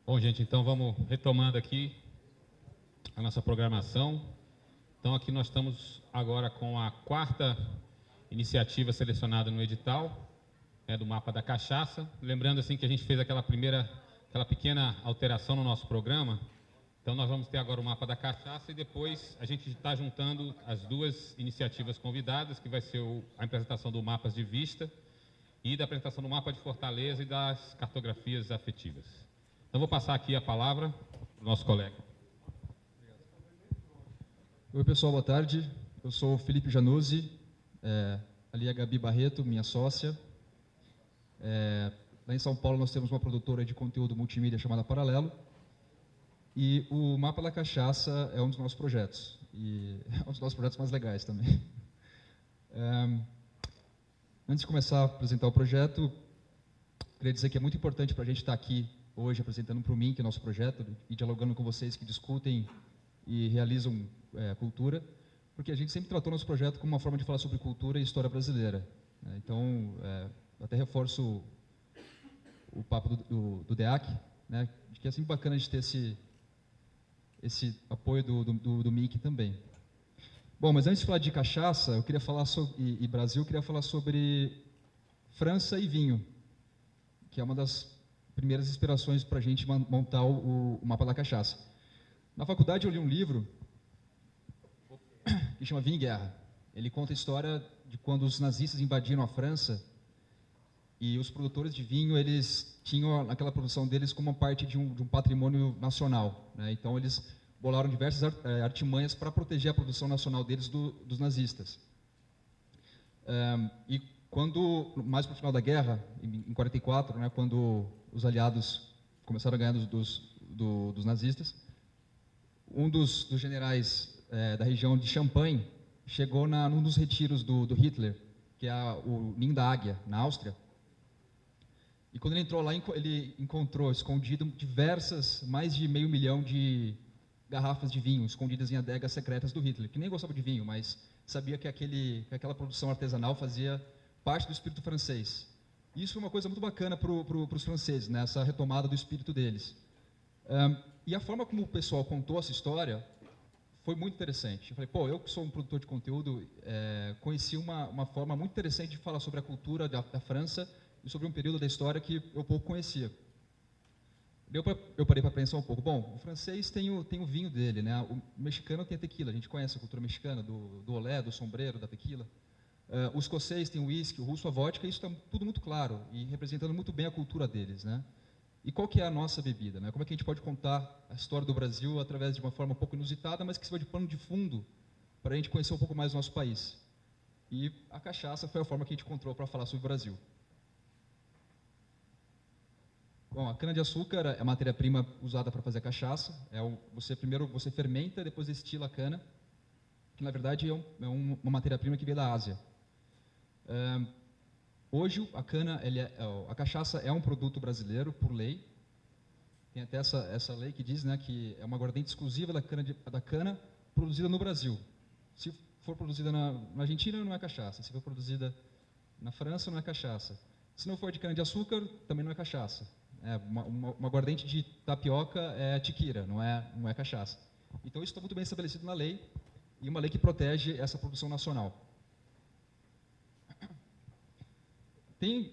Bom, gente, então vamos retomando aqui a nossa programação. Então, aqui nós estamos agora com a quarta iniciativa selecionada no edital, do Mapa da Cachaça. Lembrando assim que a gente fez aquela pequena alteração no nosso programa. Então, nós vamos ter agora o Mapa da Cachaça e depois a gente está juntando as duas iniciativas convidadas, que vai ser a apresentação do Mapas de Vista e da apresentação do Mapa de Fortaleza e das cartografias afetivas. Então, vou passar aqui a palavra para o nosso colega. Oi, pessoal, boa tarde. Eu sou o Felipe Januzzi, ali é a Gabi Barreto, minha sócia. Lá em São Paulo nós temos uma produtora de conteúdo multimídia chamada Paralelo. E o Mapa da Cachaça é um dos nossos projetos. E é um dos nossos projetos mais legais também. Antes de começar a apresentar o projeto, queria dizer que é muito importante para a gente estar aqui hoje apresentando para o MINC, nosso projeto, e dialogando com vocês que discutem e realizam cultura, porque a gente sempre tratou nosso projeto como uma forma de falar sobre cultura e história brasileira. Então, até reforço o papo do DEAC, né, de que é sempre bacana a gente ter esse apoio do MINC também. Bom, mas antes de falar de cachaça, eu queria falar sobre Brasil, eu queria falar sobre França e vinho, que é uma das primeiras inspirações para a gente montar o Mapa da Cachaça. Na faculdade eu li um livro que chama Vinho e Guerra. Ele conta a história de quando os nazistas invadiram a França e os produtores de vinho, eles tinham aquela produção deles como uma parte de um patrimônio nacional, né? Então eles bolaram diversas artimanhas para proteger a produção nacional deles dos nazistas. E quando, mais para o final da guerra, em 44, né, quando os aliados começaram a ganhar dos nazistas, um dos generais da região de Champagne chegou num dos retiros do Hitler, que é o Ninho da Águia, na Áustria. E quando ele entrou lá, ele encontrou escondido mais de 500 mil de garrafas de vinho, escondidas em adegas secretas do Hitler, que nem gostava de vinho, mas sabia que aquela produção artesanal fazia parte do espírito francês. E isso foi uma coisa muito bacana para os franceses, né, essa retomada do espírito deles. E a forma como o pessoal contou essa história foi muito interessante. Eu falei, eu que sou um produtor de conteúdo, conheci uma forma muito interessante de falar sobre a cultura da França e sobre um período da história que eu pouco conhecia. Eu parei para pensar um pouco. Bom, o francês tem o vinho dele, né? O mexicano tem a tequila, a gente conhece a cultura mexicana, do olé, do sombreiro, da tequila. O escocês tem o whisky, o russo a vodka, isso está tudo muito claro e representando muito bem a cultura deles, né? E qual que é a nossa bebida, né? Como é que a gente pode contar a história do Brasil através de uma forma um pouco inusitada, mas que sirva de pano de fundo para a gente conhecer um pouco mais o nosso país? E a cachaça foi a forma que a gente encontrou para falar sobre o Brasil. Bom, a cana-de-açúcar é a matéria-prima usada para fazer a cachaça. Primeiro você fermenta, depois destila a cana, que na verdade é uma matéria-prima que veio da Ásia. Hoje a cachaça é um produto brasileiro por lei. Tem até essa lei que diz, né, que é uma aguardente exclusiva da cana produzida no Brasil. Se for produzida na Argentina, não é cachaça. Se for produzida na França, não é cachaça. Se não for de cana-de-açúcar, também não é cachaça. Uma aguardente de tapioca é tiquira, não é cachaça. Então isso está muito bem estabelecido na lei e uma lei que protege essa produção nacional. Tem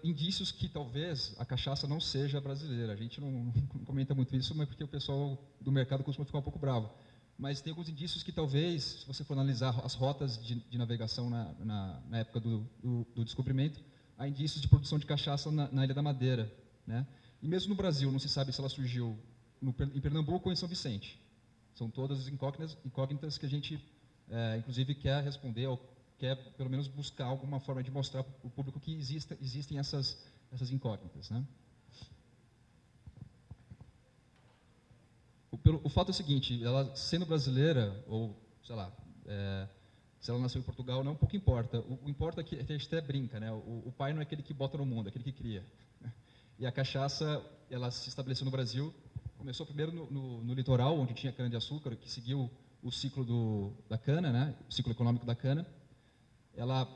indícios que talvez a cachaça não seja brasileira. A gente não comenta muito isso, mas porque o pessoal do mercado costuma ficar um pouco bravo. Mas tem alguns indícios que talvez, se você for analisar as rotas de navegação na época do descobrimento, há indícios de produção de cachaça na Ilha da Madeira, né? E mesmo no Brasil, não se sabe se ela surgiu em Pernambuco ou em São Vicente. São todas incógnitas que a gente, inclusive, quer responder ou quer, pelo menos, buscar alguma forma de mostrar para o público que existem essas incógnitas, né? O fato é o seguinte, ela sendo brasileira, ou, sei lá, se ela nasceu em Portugal, não pouco importa. O importa é que a gente até brinca, né? O pai não é aquele que bota no mundo, é aquele que cria. E a cachaça, ela se estabeleceu no Brasil, começou primeiro no litoral, onde tinha cana-de-açúcar, que seguiu o ciclo da cana, né? O ciclo econômico da cana. Ela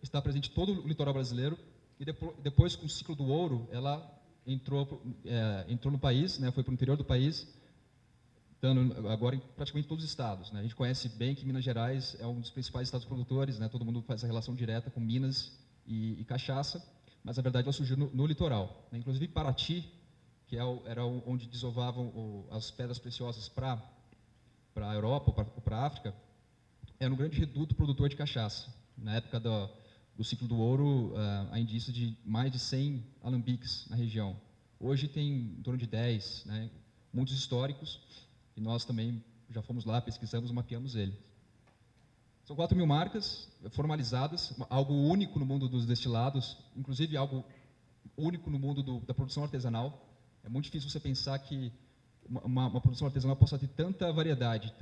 está presente em todo o litoral brasileiro, e depois, com o ciclo do ouro, ela entrou no país, né, foi para o interior do país, estando agora em praticamente todos os estados, né? A gente conhece bem que Minas Gerais é um dos principais estados produtores, né? Todo mundo faz essa relação direta com Minas e cachaça, mas na verdade ela surgiu no litoral, né? Inclusive Paraty, que era onde desovavam as pedras preciosas para a Europa ou para a África, era um grande reduto produtor de cachaça. Na época do ciclo do ouro, há indícios de mais de 100 alambiques na região. Hoje tem em torno de 10, né? Muitos históricos, e nós também já fomos lá, pesquisamos, mapeamos eles. São 4.000 marcas formalizadas, algo único no mundo dos destilados, inclusive algo único no mundo da produção artesanal. É muito difícil você pensar que uma produção artesanal possa ter tanta variedade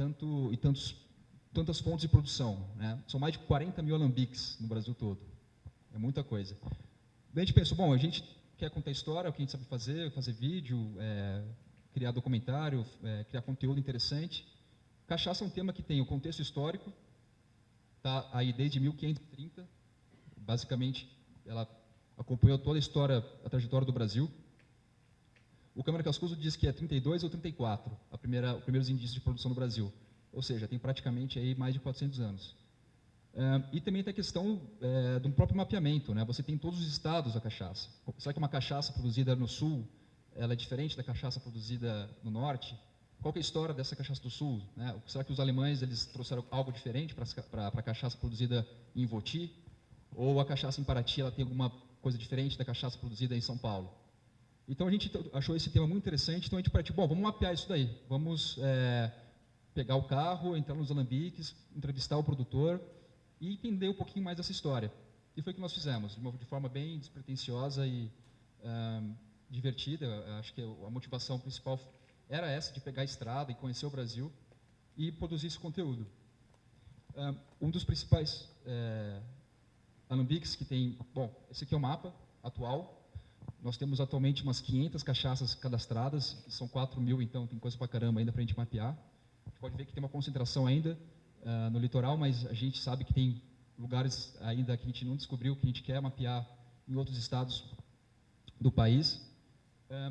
tantas fontes de produção, né? São mais de 40.000 alambiques no Brasil todo. É muita coisa. Daí a gente pensou, bom, a gente quer contar história, o que a gente sabe fazer vídeo, criar documentário, criar conteúdo interessante. Cachaça é um tema que tem o contexto histórico, está aí desde 1530, basicamente ela acompanhou toda a trajetória do Brasil. O Câmara Cascudo diz que é 32 ou 34, os primeiros indícios de produção no Brasil, ou seja, tem praticamente aí mais de 400 anos. E também tem a questão do próprio mapeamento, né? Você tem em todos os estados a cachaça. Será que uma cachaça produzida no sul ela é diferente da cachaça produzida no norte? Qual que é a história dessa cachaça do sul, né? Será que os alemães eles trouxeram algo diferente para a cachaça produzida em Voti? Ou a cachaça em Paraty ela tem alguma coisa diferente da cachaça produzida em São Paulo? Então a gente achou esse tema muito interessante, então a gente partiu, bom, vamos mapear isso daí, vamos pegar o carro, entrar nos alambiques, entrevistar o produtor e entender um pouquinho mais dessa história. E foi o que nós fizemos, de forma bem despretensiosa e divertida. Acho que a motivação principal era essa, de pegar a estrada e conhecer o Brasil e produzir esse conteúdo. Um dos principais alambiques que tem, bom, esse aqui é o mapa atual. Nós temos atualmente umas 500 cachaças cadastradas, são 4.000, então tem coisa pra caramba ainda para a gente mapear. A gente pode ver que tem uma concentração ainda no litoral, mas a gente sabe que tem lugares ainda que a gente não descobriu, que a gente quer mapear em outros estados do país.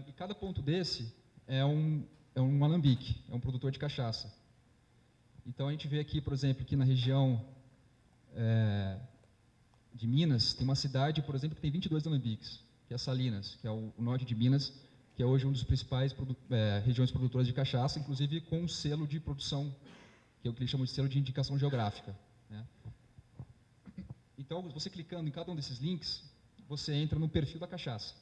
E cada ponto desse é um alambique, é um produtor de cachaça. Então a gente vê aqui, por exemplo, aqui na região de Minas, tem uma cidade, por exemplo, que tem 22 alambiques, que é Salinas, que é o norte de Minas, que é hoje uma das principais regiões produtoras de cachaça, inclusive com um selo de produção, que é o que eles chamam de selo de indicação geográfica, né? Então, você clicando em cada um desses links, você entra no perfil da cachaça.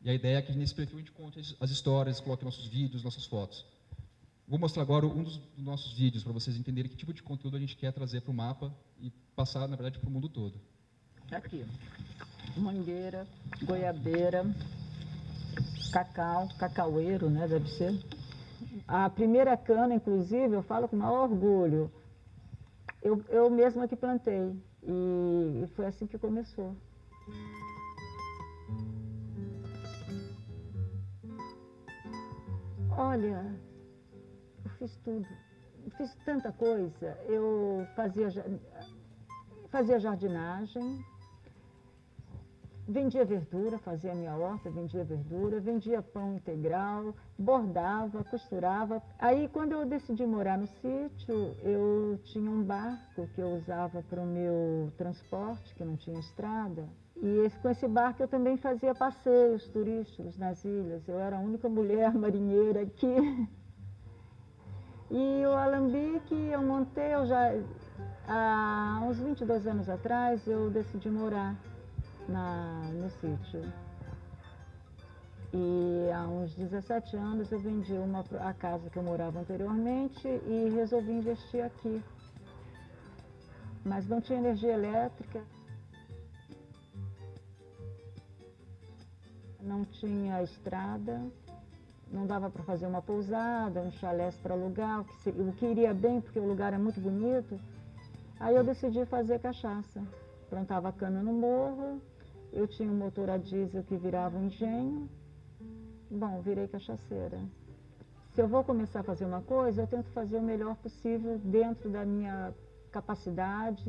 E a ideia é que nesse perfil a gente conte as histórias, coloque nossos vídeos, nossas fotos. Vou mostrar agora um dos nossos vídeos, para vocês entenderem que tipo de conteúdo a gente quer trazer para o mapa e passar, na verdade, para o mundo todo. Aqui, mangueira, goiabeira, cacau, cacaueiro, né, deve ser. A primeira cana, inclusive, eu falo com o maior orgulho, eu mesma que plantei, e foi assim que começou. Olha, eu fiz tudo, fiz tanta coisa. Eu fazia jardinagem, vendia verdura, fazia minha horta, vendia verdura, vendia pão integral, bordava, costurava. Aí, quando eu decidi morar no sítio, eu tinha um barco que eu usava para o meu transporte, que não tinha estrada. E com esse barco eu também fazia passeios turísticos nas ilhas. Eu era a única mulher marinheira aqui. E o alambique eu montei, há uns 22 anos atrás, eu decidi morar no sítio. E há uns 17 anos eu vendi a casa que eu morava anteriormente e resolvi investir aqui. Mas não tinha energia elétrica, não tinha estrada, não dava para fazer uma pousada, um chalé para alugar, o que iria bem porque o lugar é muito bonito. Aí eu decidi fazer cachaça. Plantava cana no morro, eu tinha um motor a diesel que virava um engenho. Bom, virei cachaceira. Se eu vou começar a fazer uma coisa, eu tento fazer o melhor possível dentro da minha capacidade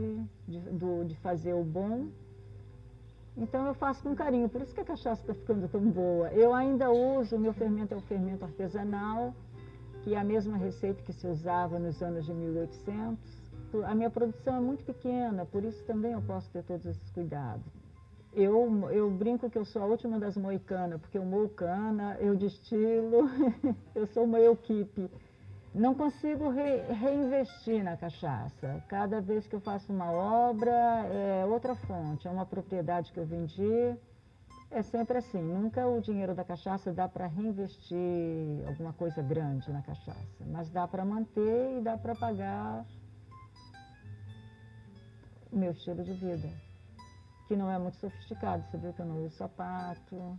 de fazer o bom Então eu faço com carinho, por isso que a cachaça está ficando tão boa. Eu ainda uso, o meu fermento é o fermento artesanal, que é a mesma receita que se usava nos anos de 1800. A minha produção é muito pequena, por isso também eu posso ter todos esses cuidados. Eu brinco que eu sou a última das moicanas, porque eu moo cana, eu destilo, eu sou uma equipe. Não consigo reinvestir na cachaça. Cada vez que eu faço uma obra, é outra fonte, é uma propriedade que eu vendi. É sempre assim, nunca o dinheiro da cachaça dá para reinvestir alguma coisa grande na cachaça, mas dá para manter e dá para pagar o meu estilo de vida, que não é muito sofisticado. Você viu que eu não uso sapato.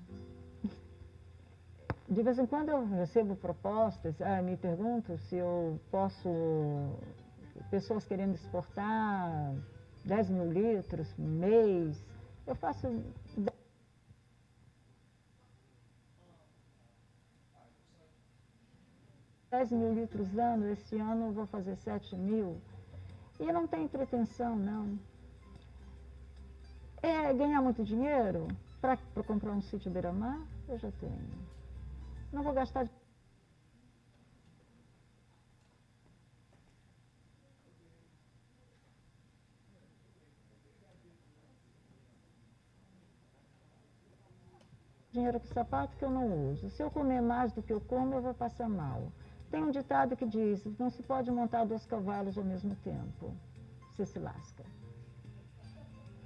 De vez em quando eu recebo propostas, me perguntam se eu posso, pessoas querendo exportar 10 mil litros por mês, eu faço 10 mil litros ano, esse ano eu vou fazer 7 mil, e eu não tenho pretensão, não. É ganhar muito dinheiro para comprar um sítio beira-mar? Eu já tenho. Não vou gastar. Dinheiro com sapato que eu não uso. Se eu comer mais do que eu como, eu vou passar mal. Tem um ditado que diz, não se pode montar 2 cavalos ao mesmo tempo. Você se lasca.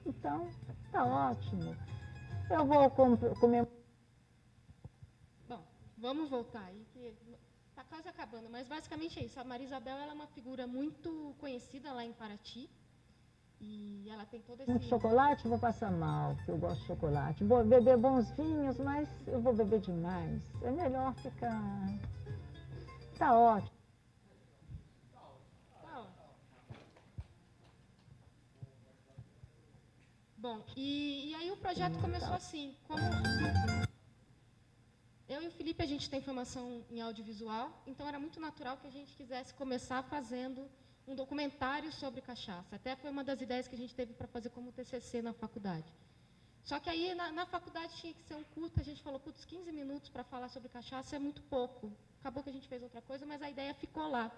Então, tá ótimo. Eu vou comer. Bom, vamos voltar aí, que está quase acabando, mas basicamente é isso. A Maria Isabel ela é uma figura muito conhecida lá em Paraty, e ela tem todo esse... Chocolate, vou passar mal, porque eu gosto de chocolate. Vou beber bons vinhos, mas eu vou beber demais. É melhor ficar... Tá ótimo. Bom, e aí o projeto começou assim, como eu e o Felipe, a gente tem formação em audiovisual, então era muito natural que a gente quisesse começar fazendo um documentário sobre cachaça. Até foi uma das ideias que a gente teve para fazer como TCC na faculdade. Só que aí, na faculdade, tinha que ser um curto, a gente falou, putz, 15 minutos para falar sobre cachaça é muito pouco. Acabou que a gente fez outra coisa, mas a ideia ficou lá,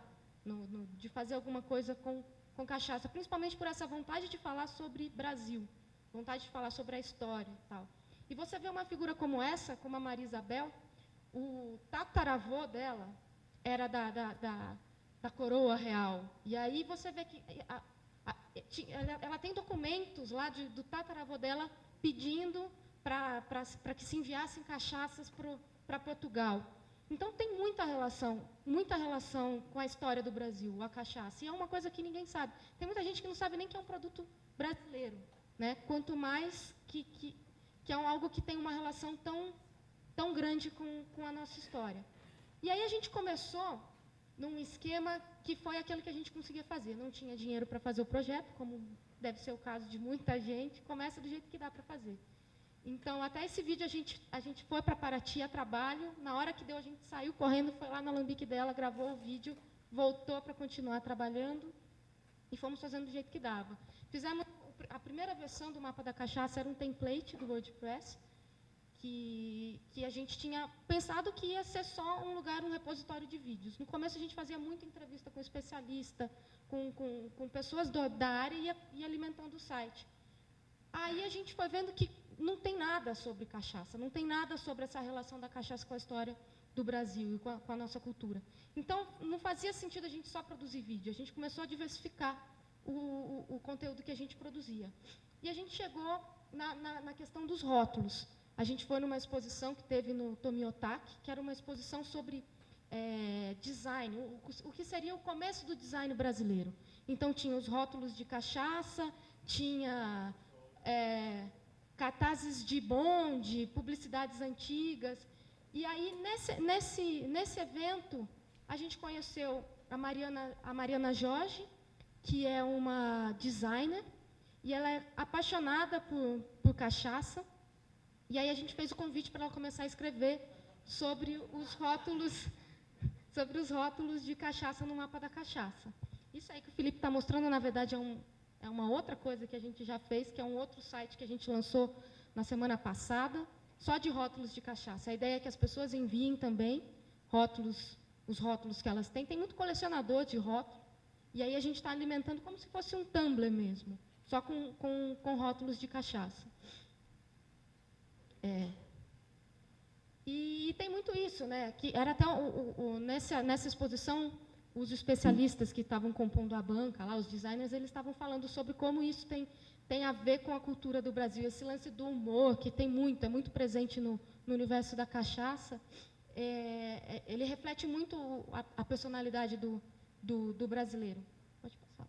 de fazer alguma coisa com cachaça, principalmente por essa vontade de falar sobre Brasil, vontade de falar sobre a história e tal. E você vê uma figura como essa, como a Maria Isabel, o tataravô dela era da coroa real. E aí você vê que ela tem documentos lá do tataravô dela pedindo para que se enviassem cachaças para Portugal. Então tem muita relação com a história do Brasil, a cachaça. E é uma coisa que ninguém sabe. Tem muita gente que não sabe nem que é um produto brasileiro, né? Quanto mais que é algo que tem uma relação tão grande com a nossa história. E aí a gente começou num esquema que foi aquele que a gente conseguia fazer. Não tinha dinheiro para fazer o projeto, como deve ser o caso de muita gente, começa do jeito que dá para fazer. Então, até esse vídeo a gente foi para Paraty a trabalho, na hora que deu a gente saiu correndo, foi lá na Alambique dela, gravou o vídeo, voltou para continuar trabalhando e fomos fazendo do jeito que dava. Fizemos a primeira versão do Mapa da Cachaça, era um template do WordPress, que a gente tinha pensado que ia ser só um lugar, um repositório de vídeos. No começo a gente fazia muita entrevista com especialista, com pessoas da área e ia alimentando o site. Aí a gente foi vendo que não tem nada sobre cachaça, não tem nada sobre essa relação da cachaça com a história do Brasil e com a nossa cultura. Então, não fazia sentido a gente só produzir vídeo, a gente começou a diversificar o conteúdo que a gente produzia. E a gente chegou na questão dos rótulos. A gente foi numa exposição que teve no Tomiotaki, que era uma exposição sobre design, o que seria o começo do design brasileiro. Então, tinha os rótulos de cachaça, tinha cartazes de bonde, publicidades antigas. E aí, nesse evento, a gente conheceu a Mariana Jorge, que é uma designer, e ela é apaixonada por cachaça. E aí a gente fez o convite para ela começar a escrever sobre os rótulos de cachaça no Mapa da Cachaça. Isso aí que o Felipe está mostrando, na verdade, é uma outra coisa que a gente já fez, que é um outro site que a gente lançou na semana passada, só de rótulos de cachaça. A ideia é que as pessoas enviem também rótulos, os rótulos que elas têm. Tem muito colecionador de rótulos, e aí a gente está alimentando como se fosse um Tumblr mesmo, só com rótulos de cachaça. E tem muito isso, né? Que era até nessa exposição, os especialistas que estavam compondo a banca, lá, os designers, eles estavam falando sobre como isso tem a ver com a cultura do Brasil. Esse lance do humor, que é muito presente no universo da cachaça, ele reflete muito a personalidade do brasileiro. Pode passar.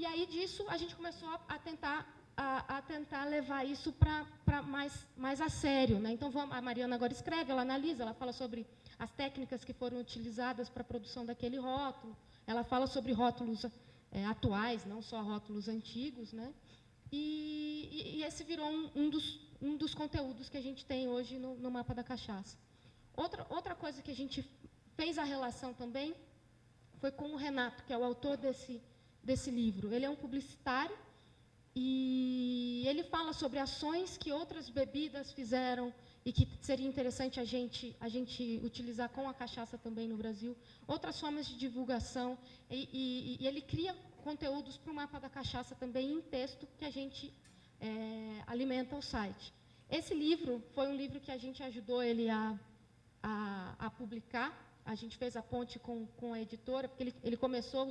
E aí, disso, a gente começou a tentar levar isso para mais a sério, né? Então, a Mariana agora escreve, ela analisa, ela fala sobre as técnicas que foram utilizadas para a produção daquele rótulo, ela fala sobre rótulos atuais, não só rótulos antigos, né? E esse virou um dos conteúdos que a gente tem hoje no Mapa da Cachaça. Outra coisa que a gente fez a relação também foi com o Renato, que é o autor desse livro. Ele é um publicitário e ele fala sobre ações que outras bebidas fizeram e que seria interessante a gente utilizar com a cachaça também no Brasil, outras formas de divulgação, e ele cria conteúdos para o Mapa da Cachaça também em texto, que a gente alimenta o site. Esse livro foi um livro que a gente ajudou ele a publicar, a gente fez a ponte com a editora, porque ele começou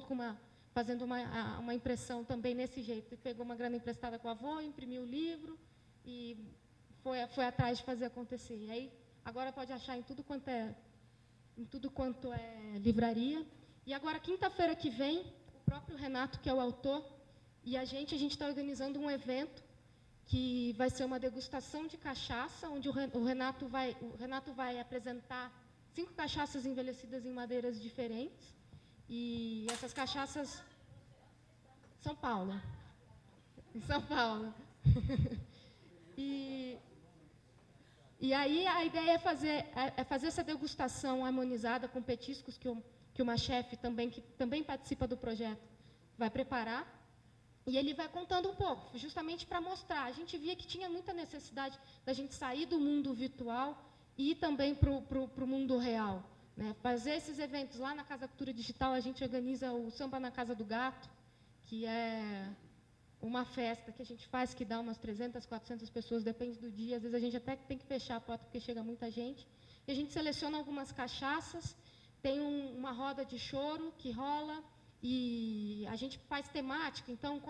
fazendo uma impressão também nesse jeito, ele pegou uma grana emprestada com o avô, imprimiu o livro e foi atrás de fazer acontecer. E aí, agora pode achar em tudo quanto é livraria. E agora, quinta-feira que vem, o próprio Renato, que é o autor, e a gente está organizando um evento que vai ser uma degustação de cachaça, onde o Renato vai apresentar 5 cachaças envelhecidas em madeiras diferentes. E essas cachaças... São Paulo. Em São Paulo. E aí a ideia é fazer essa degustação harmonizada com petiscos que uma chefe que também participa do projeto vai preparar. E ele vai contando um pouco, justamente para mostrar. A gente via que tinha muita necessidade da gente sair do mundo virtual e ir também para o mundo real, né? Fazer esses eventos lá na Casa da Cultura Digital, a gente organiza o Samba na Casa do Gato, que é uma festa que a gente faz, que dá umas 300, 400 pessoas, depende do dia. Às vezes a gente até tem que fechar a porta, porque chega muita gente. E a gente seleciona algumas cachaças, tem uma roda de choro que rola, e a gente faz temática. Então,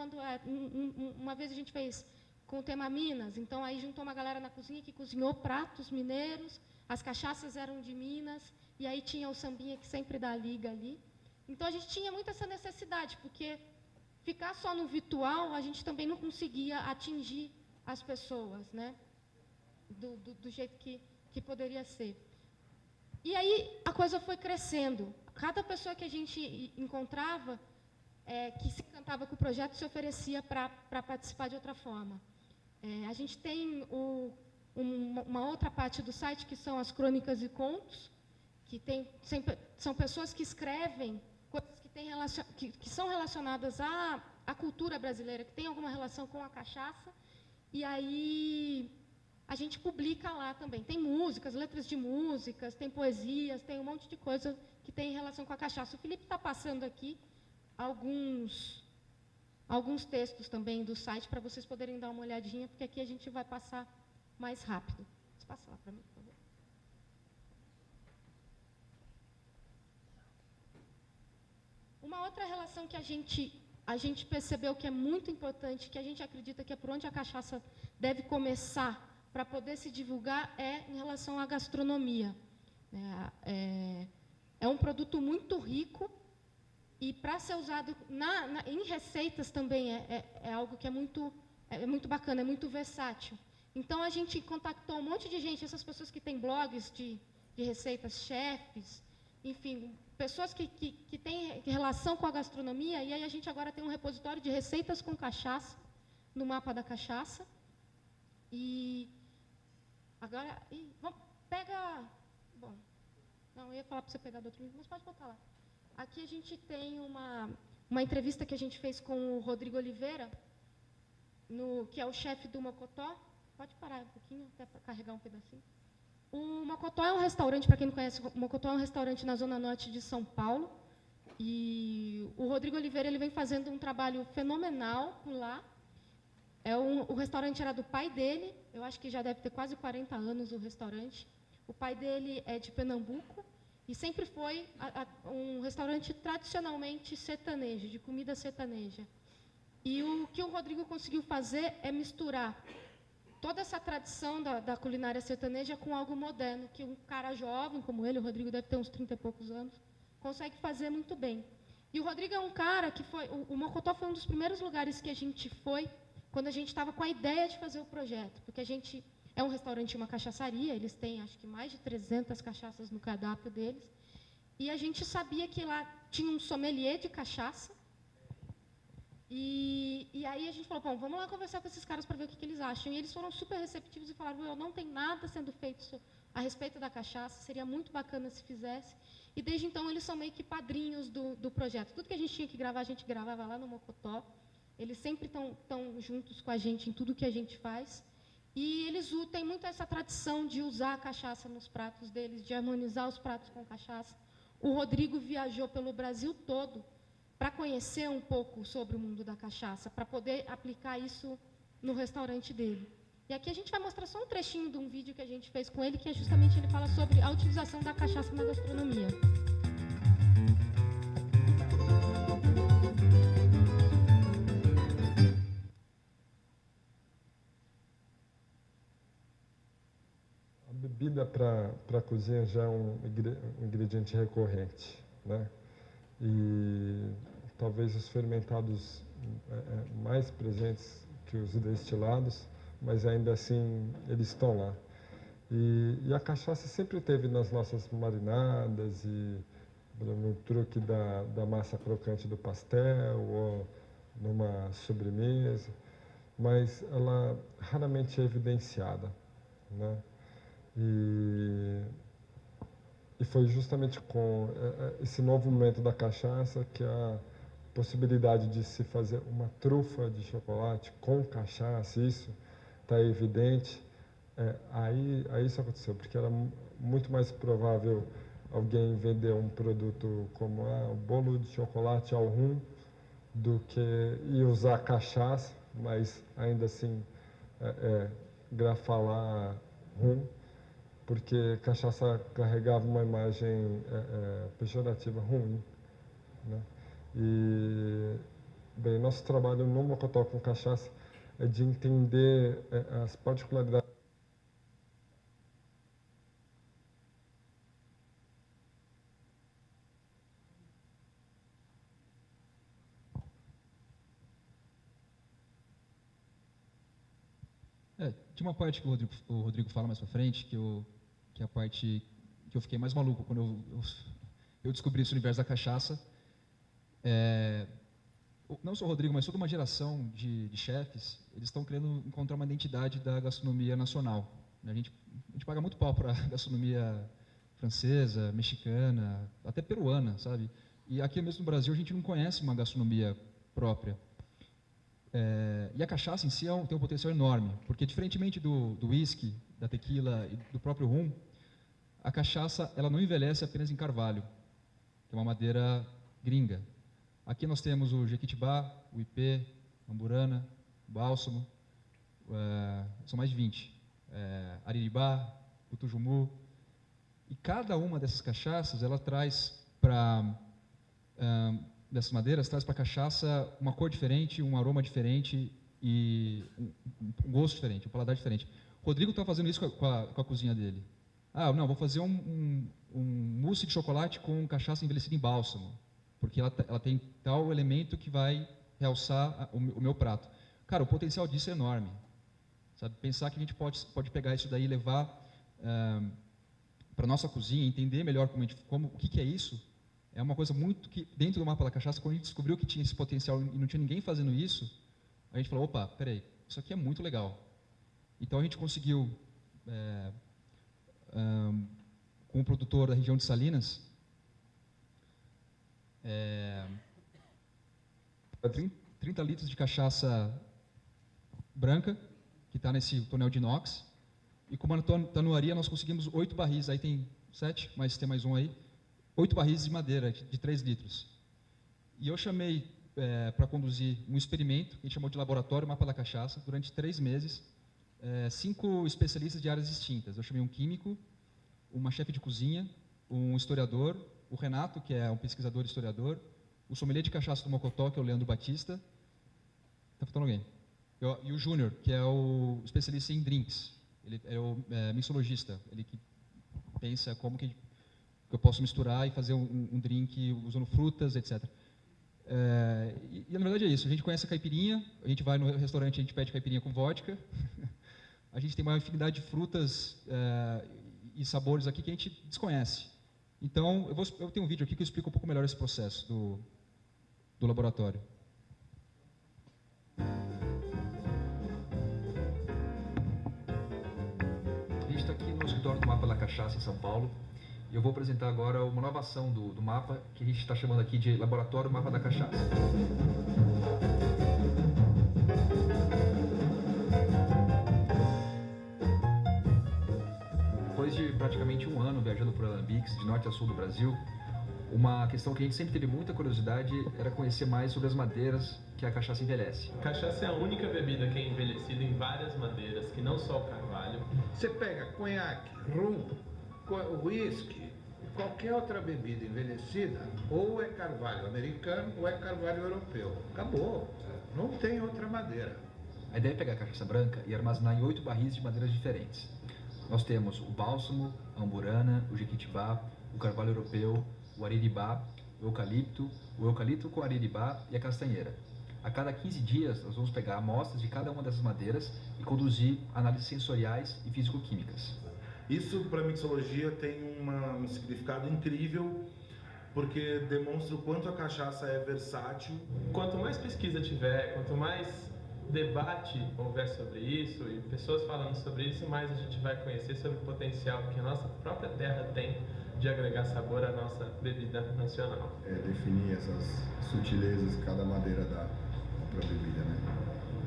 uma vez a gente fez com o tema Minas, então aí juntou uma galera na cozinha que cozinhou pratos mineiros, as cachaças eram de Minas, e aí tinha o sambinha que sempre dá liga ali. Então, a gente tinha muito essa necessidade, porque ficar só no virtual, a gente também não conseguia atingir as pessoas, né? Do jeito que poderia ser. E aí a coisa foi crescendo. Cada pessoa que a gente encontrava, que se encantava com o projeto, se oferecia para participar de outra forma. A gente tem uma outra parte do site, que são as crônicas e contos, que são pessoas que escrevem coisas que são relacionadas à cultura brasileira, que tem alguma relação com a cachaça, e aí a gente publica lá também. Tem músicas, letras de músicas, tem poesias, tem um monte de coisa que tem relação com a cachaça. O Felipe está passando aqui alguns textos também do site para vocês poderem dar uma olhadinha, porque aqui a gente vai passar mais rápido. Você passa lá para mim, por favor. Uma outra relação que a gente percebeu que é muito importante, que a gente acredita que é por onde a cachaça deve começar para poder se divulgar, é em relação à gastronomia. É um produto muito rico e, para ser usado em receitas também, é algo que é muito bacana, é muito versátil. Então, a gente contactou um monte de gente, essas pessoas que têm blogs de receitas, chefes, enfim, pessoas que têm relação com a gastronomia, e aí a gente agora tem um repositório de receitas com cachaça, no Mapa da Cachaça. E agora, bom, não, eu ia falar para você pegar do outro livro, mas pode botar lá. Aqui a gente tem uma entrevista que a gente fez com o Rodrigo Oliveira, que é o chefe do Mocotó. Pode parar um pouquinho, até para carregar um pedacinho. O Mocotó é um restaurante, para quem não conhece, o Mocotó é um restaurante na zona norte de São Paulo. E o Rodrigo Oliveira ele vem fazendo um trabalho fenomenal por lá. O restaurante era do pai dele, eu acho que já deve ter quase 40 anos o restaurante. O pai dele é de Pernambuco e sempre foi um restaurante tradicionalmente sertanejo, de comida sertaneja. E o que o Rodrigo conseguiu fazer é misturar toda essa tradição da culinária sertaneja com algo moderno, que um cara jovem como ele, o Rodrigo deve ter uns 30 e poucos anos, consegue fazer muito bem. E o Rodrigo é um cara que foi... O Mocotó foi um dos primeiros lugares que a gente foi quando a gente estava com a ideia de fazer o projeto, porque a gente é um restaurante e uma cachaçaria, eles têm acho que mais de 300 cachaças no cardápio deles, e a gente sabia que lá tinha um sommelier de cachaça, e aí a gente falou, bom, vamos lá conversar com esses caras para ver o que eles acham. E eles foram super receptivos e falaram, não tem nada sendo feito a respeito da cachaça, seria muito bacana se fizesse. E desde então eles são meio que padrinhos do projeto. Tudo que a gente tinha que gravar, a gente gravava lá no Mocotó. Eles sempre estão juntos com a gente em tudo que a gente faz. E eles têm muito essa tradição de usar a cachaça nos pratos deles, de harmonizar os pratos com cachaça. O Rodrigo viajou pelo Brasil todo para conhecer um pouco sobre o mundo da cachaça, para poder aplicar isso no restaurante dele. E aqui a gente vai mostrar só um trechinho de um vídeo que a gente fez com ele, que é justamente ele fala sobre a utilização da cachaça na gastronomia. A bebida para a cozinha já é um ingrediente recorrente, né? E talvez os fermentados mais presentes que os destilados, mas ainda assim eles estão lá. E a cachaça sempre teve nas nossas marinadas e no truque da massa crocante do pastel ou numa sobremesa, mas ela raramente é evidenciada, né? E foi justamente com esse novo momento da cachaça que a possibilidade de se fazer uma trufa de chocolate com cachaça, isso está evidente. Aí isso aconteceu, porque era muito mais provável alguém vender um produto como o bolo de chocolate ao rum do que usar cachaça, mas ainda assim grafar lá rum, porque cachaça carregava uma imagem pejorativa, ruim, né? E, bem, nosso trabalho no Mocotó com cachaça é de entender as particularidades. Tinha uma parte que o Rodrigo fala mais para frente, que é a parte que eu fiquei mais maluco quando eu descobri esse universo da cachaça. Não só o Rodrigo, mas toda uma geração de chefes, eles estão querendo encontrar uma identidade da gastronomia nacional. A gente paga muito pau para a gastronomia francesa, mexicana, até peruana, sabe? E aqui mesmo no Brasil a gente não conhece uma gastronomia própria. E a cachaça em si tem um potencial enorme, porque diferentemente do whisky, da tequila e do próprio rum, a cachaça ela não envelhece apenas em carvalho, que é uma madeira gringa. Aqui nós temos o jequitibá, o ipê, a amburana, o bálsamo, são mais de 20, ariribá, o tujumu, e cada uma dessas cachaças ela traz dessas madeiras traz para a cachaça uma cor diferente, um aroma diferente e um gosto diferente, um paladar diferente. O Rodrigo está fazendo isso com a cozinha dele. Não, vou fazer um mousse de chocolate com cachaça envelhecida em bálsamo, porque ela tem tal elemento que vai realçar o meu prato. Cara, o potencial disso é enorme. Sabe? Pensar que a gente pode pegar isso daí e levar para a nossa cozinha, entender melhor o que é isso, é uma coisa muito que, dentro do mapa da cachaça, quando a gente descobriu que tinha esse potencial e não tinha ninguém fazendo isso, a gente falou, opa, peraí, isso aqui é muito legal. Então a gente conseguiu, com o produtor da região de Salinas, 30 litros de cachaça branca, que está nesse tonel de inox. E com uma tanuaria nós conseguimos 8 barris, aí tem 7, mas tem mais um aí, 8 barris de madeira de 3 litros. E eu chamei para conduzir um experimento, que a gente chamou de laboratório Mapa da Cachaça, durante 3 meses, 5 especialistas de áreas distintas. Eu chamei um químico, uma chefe de cozinha, um historiador, o Renato, que é um pesquisador e historiador, o sommelier de cachaça do Mocotó, que é o Leandro Batista. Está faltando alguém? E o Júnior, que é o especialista em drinks. Ele é o mixologista, ele que pensa como que eu posso misturar e fazer um drink usando frutas, etc. E na verdade é isso, a gente conhece a caipirinha, a gente vai no restaurante, a gente pede caipirinha com vodka, a gente tem uma infinidade de frutas e sabores aqui que a gente desconhece. Então, eu tenho um vídeo aqui que eu explico um pouco melhor esse processo do laboratório. A gente está aqui no escritório do Mapa da Cachaça, em São Paulo, e eu vou apresentar agora uma nova ação do mapa, que a gente está chamando aqui de Laboratório Mapa da Cachaça. Depois de praticamente um ano viajando por Alambiques, de norte a sul do Brasil, uma questão que a gente sempre teve muita curiosidade era conhecer mais sobre as madeiras que a cachaça envelhece. A cachaça é a única bebida que é envelhecida em várias madeiras, que não só o carvalho. Você pega conhaque, rum, whisky, qualquer outra bebida envelhecida, ou é carvalho americano ou é carvalho europeu. Acabou. Não tem outra madeira. A ideia é pegar a cachaça branca e armazenar em 8 barris de madeiras diferentes. Nós temos o bálsamo, a amburana, o jequitibá, o carvalho europeu, o ariribá, o eucalipto com ariribá e a castanheira. A cada 15 dias, nós vamos pegar amostras de cada uma dessas madeiras e conduzir análises sensoriais e físico-químicas. Isso, para a mixologia, tem um significado incrível, porque demonstra o quanto a cachaça é versátil. Quanto mais pesquisa tiver, quanto mais debate houver sobre isso e pessoas falando sobre isso, mais a gente vai conhecer sobre o potencial que a nossa própria terra tem de agregar sabor à nossa bebida nacional. Definir essas sutilezas que cada madeira dá para a bebida, né?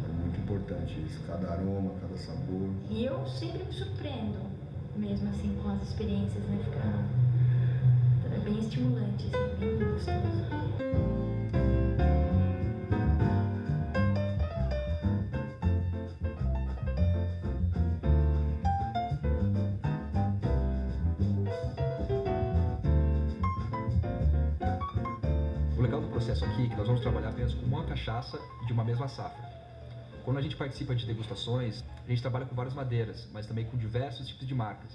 É muito importante isso, cada aroma, cada sabor. E eu sempre me surpreendo, mesmo assim, com as experiências, né? É bem estimulante, assim, bem gostoso. O legal do processo aqui é que nós vamos trabalhar apenas com uma cachaça de uma mesma safra. Quando a gente participa de degustações, a gente trabalha com várias madeiras, mas também com diversos tipos de marcas.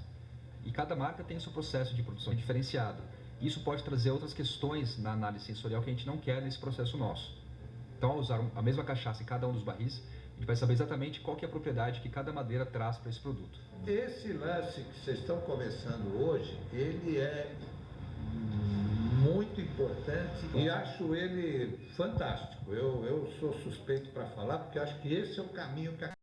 E cada marca tem o seu processo de produção diferenciado. Isso pode trazer outras questões na análise sensorial que a gente não quer nesse processo nosso. Então, ao usar a mesma cachaça em cada um dos barris, a gente vai saber exatamente qual que é a propriedade que cada madeira traz para esse produto. Esse lance que vocês estão conversando hoje, ele é muito importante e acho ele fantástico. Eu sou suspeito para falar, porque acho que esse é o caminho que a